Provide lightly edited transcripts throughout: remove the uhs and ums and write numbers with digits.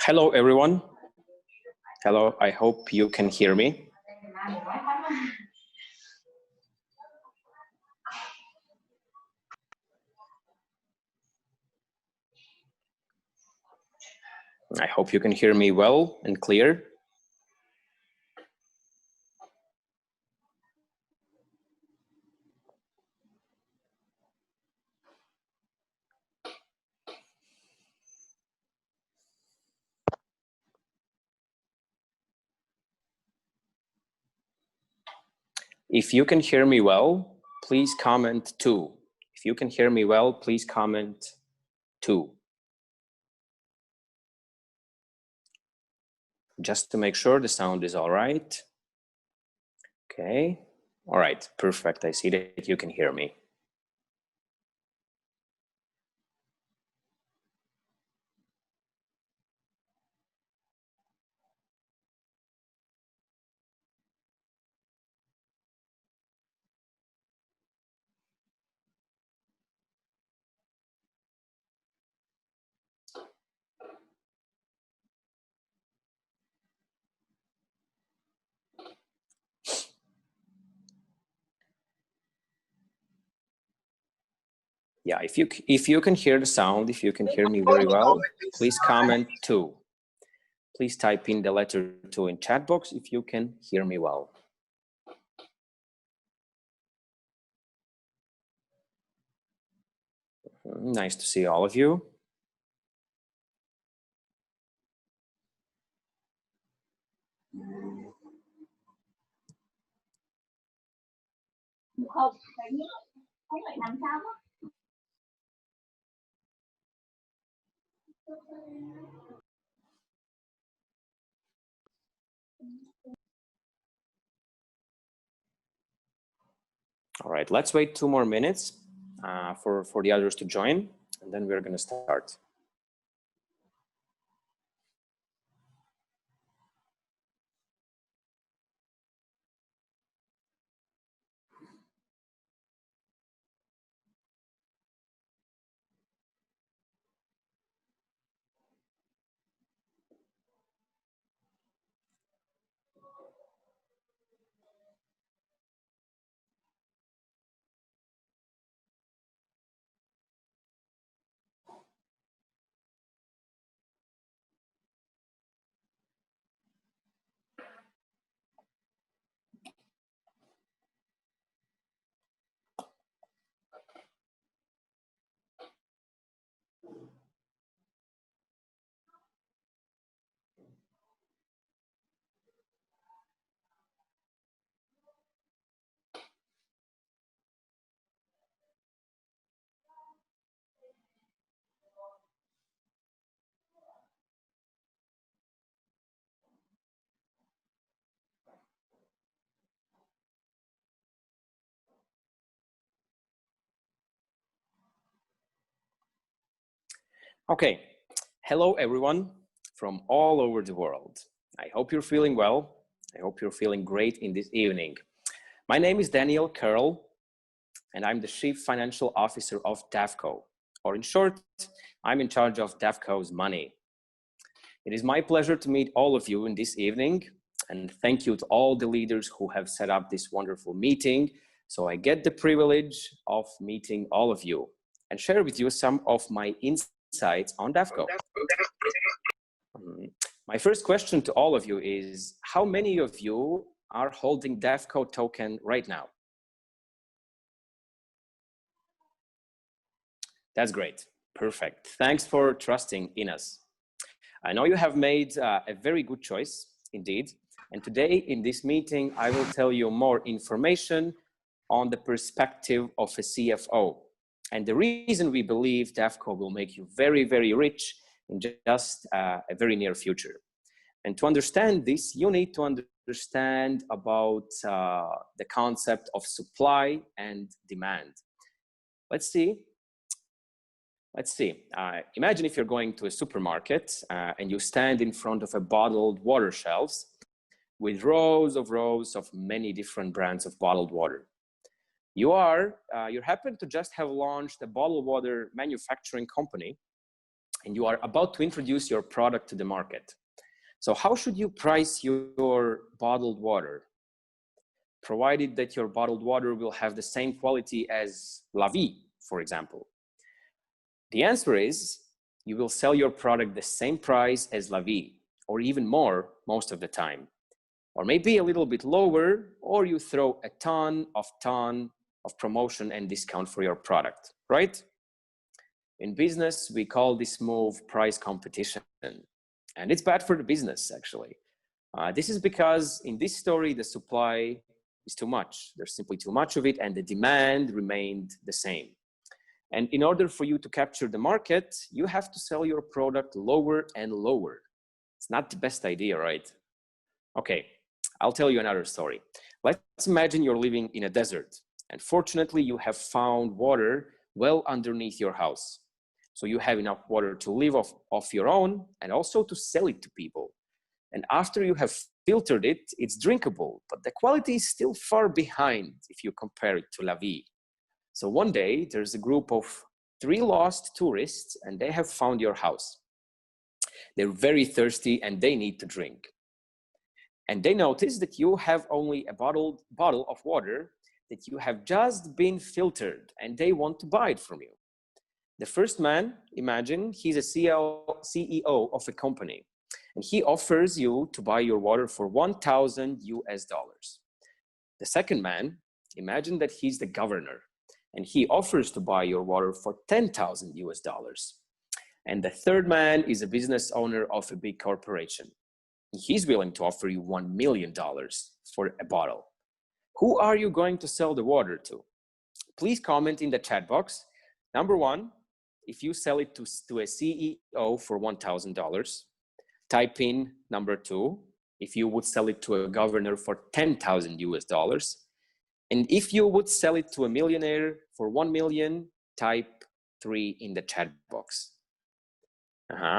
Hello, everyone. Hello, I hope you can hear me. I hope you can hear me well and clear. If you can hear me well, please comment 2. If you can hear me well, please comment 2. Just to make sure the sound is all right. Okay. All right, perfect. I see that you can hear me. Yeah, if you can hear the sound, if you can hear me very well, please comment 2. Please type in the letter 2 in chat box if you can hear me well. Nice to see all of you. All right, let's wait 2 more minutes for the others to join, and then we're going to start. Okay, Hello, everyone from all over the world. I hope you're feeling well. I hope you're feeling great in this evening. My name is Daniel Curl, and I'm the Chief Financial Officer of DAFCO, or in short, I'm in charge of DAFCO's money. It is my pleasure to meet all of you in this evening, and thank you to all the leaders who have set up this wonderful meeting, so I get the privilege of meeting all of you and share with you some of my insights on DAFCO. My first question to all of you is, how many of you are holding DAFCO token right now? That's great. Perfect. Thanks for trusting in us. I know you have made a very good choice indeed. And today in this meeting, I will tell you more information on the perspective of a CFO and the reason we believe DAFCO will make you very, very rich in just a very near future. And to understand this, you need to understand about the concept of supply and demand. Let's see. Imagine if you're going to a supermarket and you stand in front of a bottled water shelves with rows of many different brands of bottled water. You happen to just have launched a bottled water manufacturing company, and you are about to introduce your product to the market. So how should you price your bottled water? Provided that your bottled water will have the same quality as La Vie, for example. The answer is, you will sell your product the same price as La Vie, or even more most of the time. Or maybe a little bit lower, or you throw a ton of promotion and discount for your product, right? In business, we call this move price competition. And it's bad for the business, actually. This is because in this story, the supply is too much. There's simply too much of it, and the demand remained the same. And in order for you to capture the market, you have to sell your product lower and lower. It's not the best idea, right? Okay, I'll tell you another story. Let's imagine you're living in a desert, and fortunately you have found water well underneath your house. So you have enough water to live off your own and also to sell it to people. And after you have filtered it, it's drinkable, but the quality is still far behind if you compare it to La Vie. So one day there's a group of 3 lost tourists and they have found your house. They're very thirsty and they need to drink. And they notice that you have only a bottle of water that you have just been filtered, and they want to buy it from you. The first man, imagine he's a CEO of a company, and he offers you to buy your water for $1,000 US. The second man, imagine that he's the governor, and he offers to buy your water for $10,000 US. And the third man is a business owner of a big corporation. He's willing to offer you $1 million for a bottle. Who are you going to sell the water to? Please comment in the chat box. Number 1, if you sell it to a CEO for $1,000, type in number 2, if you would sell it to a governor for $10,000 US. And if you would sell it to a millionaire for 1 million, type 3 in the chat box.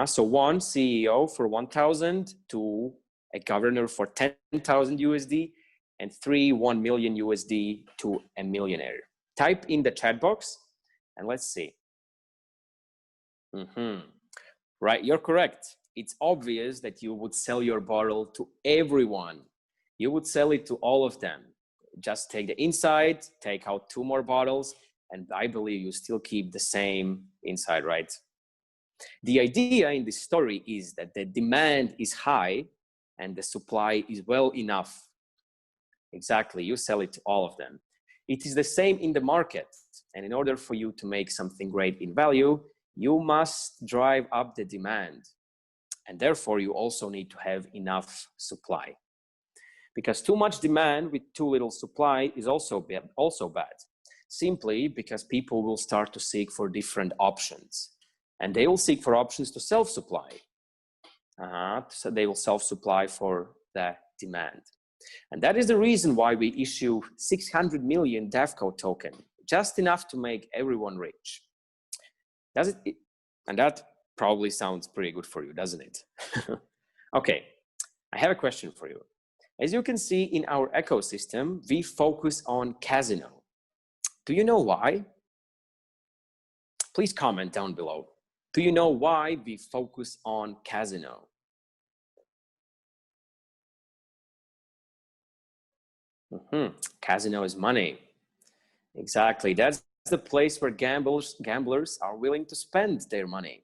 So 1 CEO for 1,000, 2 a governor for 10,000 USD, and 3 1 million USD to a millionaire. Type in the chat box and let's see. Right, you're correct. It's obvious that you would sell your bottle to everyone. You would sell it to all of them. Just take the inside, take out 2 more bottles, and I believe you still keep the same inside, right? The idea in this story is that the demand is high and the supply is well enough. Exactly, you sell it to all of them. It is the same in the market. And in order for you to make something great in value, you must drive up the demand. And therefore, you also need to have enough supply. Because too much demand with too little supply is also bad. Simply because people will start to seek for different options. And they will seek for options to self-supply. So they will self-supply for the demand. And that is the reason why we issue 600 million DAFCO token, just enough to make everyone rich. And that Probably sounds pretty good for you, doesn't it? Okay, I have a question for you. As you can see in our ecosystem, we focus on casino. Do you know why? Please comment down below. Do you know why we focus on casino? Casino is money. Exactly. That's the place where gamblers are willing to spend their money.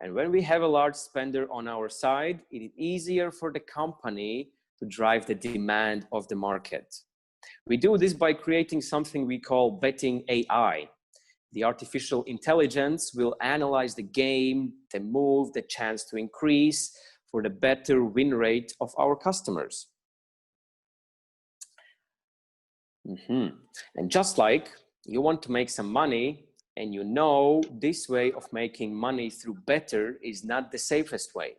And when we have a large spender on our side, it is easier for the company to drive the demand of the market. We do this by creating something we call betting AI. The artificial intelligence will analyze the game, the move, the chance to increase for the better win rate of our customers. And just like you want to make some money, and you know this way of making money through better is not the safest way,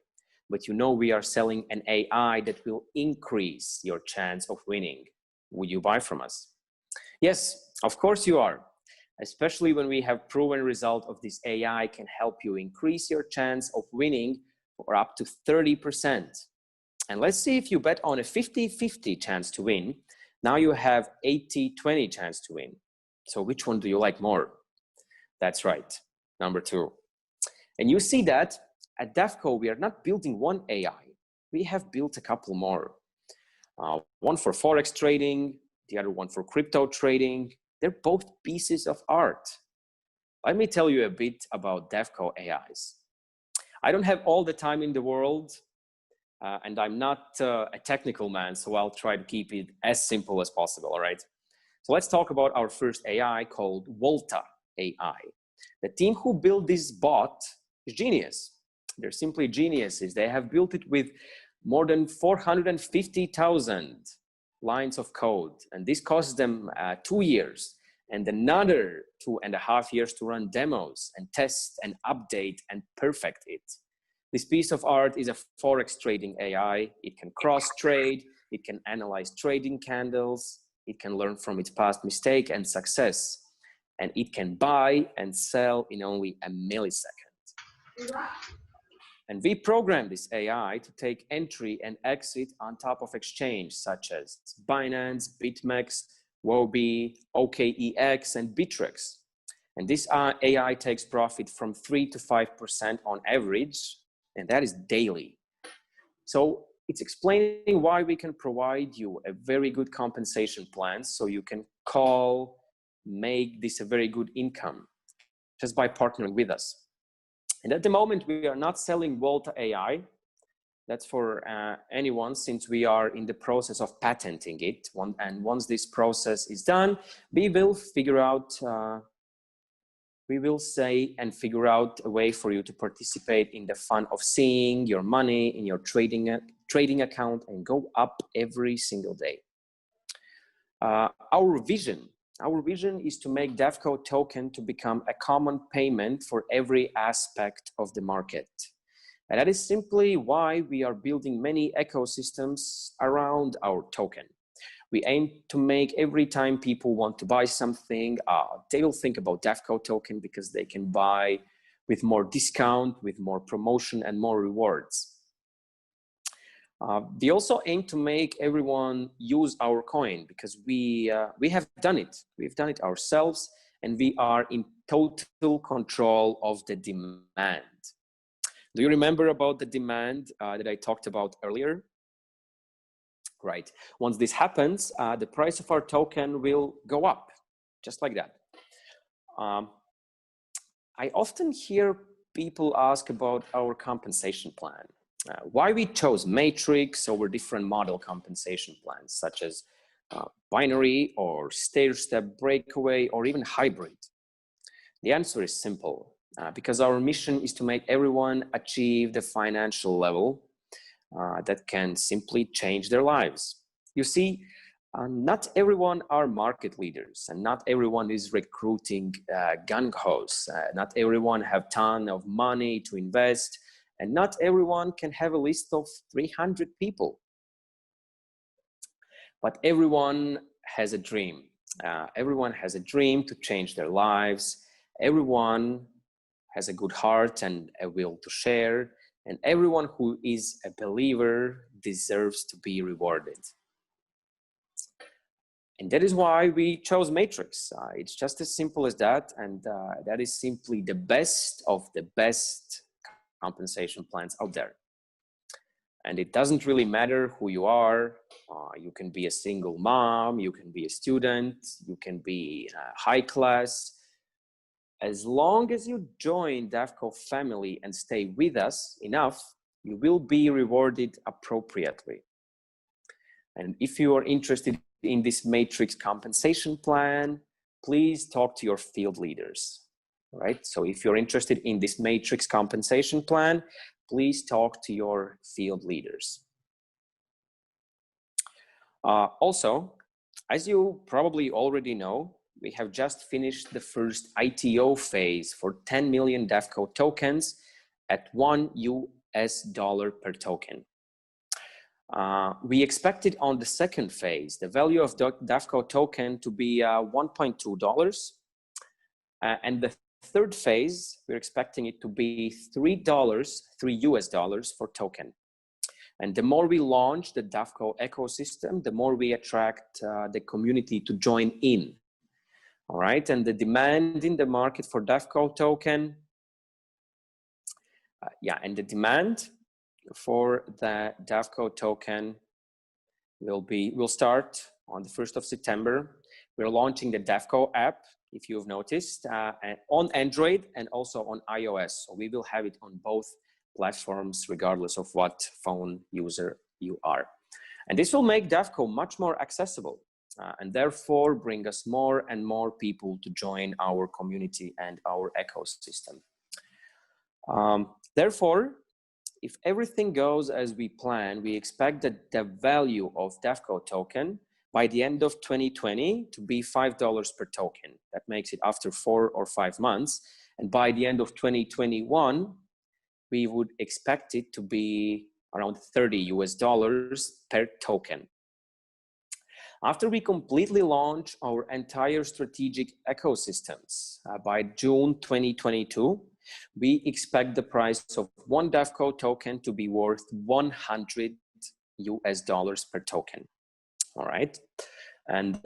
but you know we are selling an AI that will increase your chance of winning. Would you buy from us? Yes, of course you are, especially when we have proven result of this AI can help you increase your chance of winning for up to 30%. And let's see, if you bet on a 50-50 chance to win, now you have 80-20 chance to win. So which one do you like more? That's right, number 2. And you see that at DEFCO, we are not building one AI. We have built a couple more. One for Forex trading, the other one for crypto trading. They're both pieces of art. Let me tell you a bit about DEFCO AIs. I don't have all the time in the world, and I'm not a technical man, so I'll try to keep it as simple as possible, all right? So let's talk about our first AI called Volta AI. The team who built this bot is genius. They're simply geniuses. They have built it with more than 450,000 lines of code, and this cost them 2 years and another 2.5 years to run demos and test and update and perfect it. This piece of art is a Forex trading AI. It can cross trade, it can analyze trading candles, it can learn from its past mistake and success, and it can buy and sell in only a millisecond. And we programmed this AI to take entry and exit on top of exchange such as Binance, BitMEX, Wobi, OKEX, and Bittrex. And this AI takes profit from 3 to 5% on average, and that is daily. So it's explaining why we can provide you a very good compensation plan so you can make this a very good income just by partnering with us. And at the moment, we are not selling Volta AI. That's for anyone, since we are in the process of patenting it. And once this process is done, we will figure out, figure out a way for you to participate in the fun of seeing your money in your trading account and go up every single day. Our vision is to make DEFCO token to become a common payment for every aspect of the market. And that is simply why we are building many ecosystems around our token. We aim to make every time people want to buy something, they will think about DEFCO token because they can buy with more discount, with more promotion and more rewards. We also aim to make everyone use our coin because we have done it. We've done it ourselves, and we are in total control of the demand. Do you remember about the demand that I talked about earlier? Right. Once this happens, the price of our token will go up, just like that. I often hear people ask about our compensation plan. Why we chose matrix over different model compensation plans, such as binary or stair-step breakaway or even hybrid. The answer is simple, because our mission is to make everyone achieve the financial level that can simply change their lives. You see, not everyone are market leaders, and not everyone is recruiting gung-hos. Not everyone have ton of money to invest, and not everyone can have a list of 300 people. But everyone has a dream. Everyone has a dream to change their lives. Everyone has a good heart and a will to share, and everyone who is a believer deserves to be rewarded. And that is why we chose Matrix. It's just as simple as that, and that is simply the best of the best compensation plans out there. And it doesn't really matter who you are. You can be a single mom, you can be a student, you can be high class. As long as you join DAFCO family and stay with us enough, you will be rewarded appropriately. And if you are interested in this Matrix compensation plan, please talk to your field leaders, right? So if you're interested in this Matrix compensation plan, please talk to your field leaders. Also, as you probably already know, we have just finished the first ITO phase for 10 million DAFCO tokens at $1 per token. We expected on the second phase, the value of the DAFCO token to be $1.2. And the third phase, we're expecting it to be $3 for token. And the more we launch the DAFCO ecosystem, the more we attract the community to join in. All right, and the demand in the market for DAFCO token, and the demand for the DAFCO token will start on the 1st of September. We're launching the DAFCO app, if you've noticed, on Android and also on iOS. So we will have it on both platforms, regardless of what phone user you are. And this will make DAFCO much more accessible and therefore bring us more and more people to join our community and our ecosystem. Therefore, if everything goes as we plan, we expect that the value of DAFCO token by the end of 2020 to be $5 per token. That makes it after 4 or 5 months. And by the end of 2021, we would expect it to be around $30 per token. After we completely launch our entire strategic ecosystems by June 2022, we expect the price of one DAFCO token to be worth $100 per token. All right. And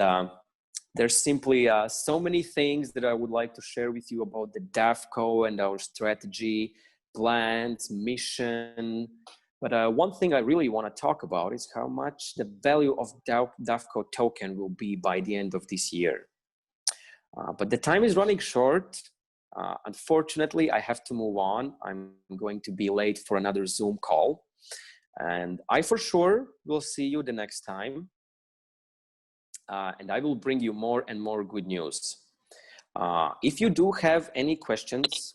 there's simply so many things that I would like to share with you about the DAFCO and our strategy, plans, mission. But one thing I really want to talk about is how much the value of DAFCO token will be by the end of this year. But the time is running short. Unfortunately, I have to move on. I'm going to be late for another Zoom call. And I for sure will see you the next time. And I will bring you more and more good news. If you do have any questions,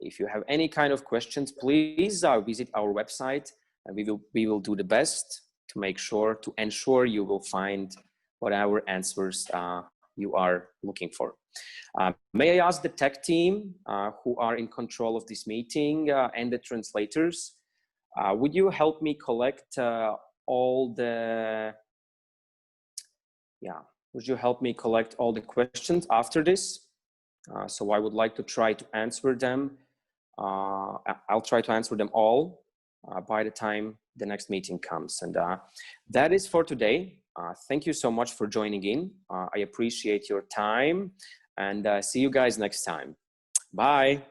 if you have any kind of questions, please visit our website, and we will do the best to ensure you will find whatever answers you are looking for. May I ask the tech team who are in control of this meeting and the translators, would you help me collect all the questions after this? So I would like to try to answer them. I'll try to answer them all by the time the next meeting comes. And that is for today. Thank you so much for joining in. I appreciate your time, and see you guys next time. Bye.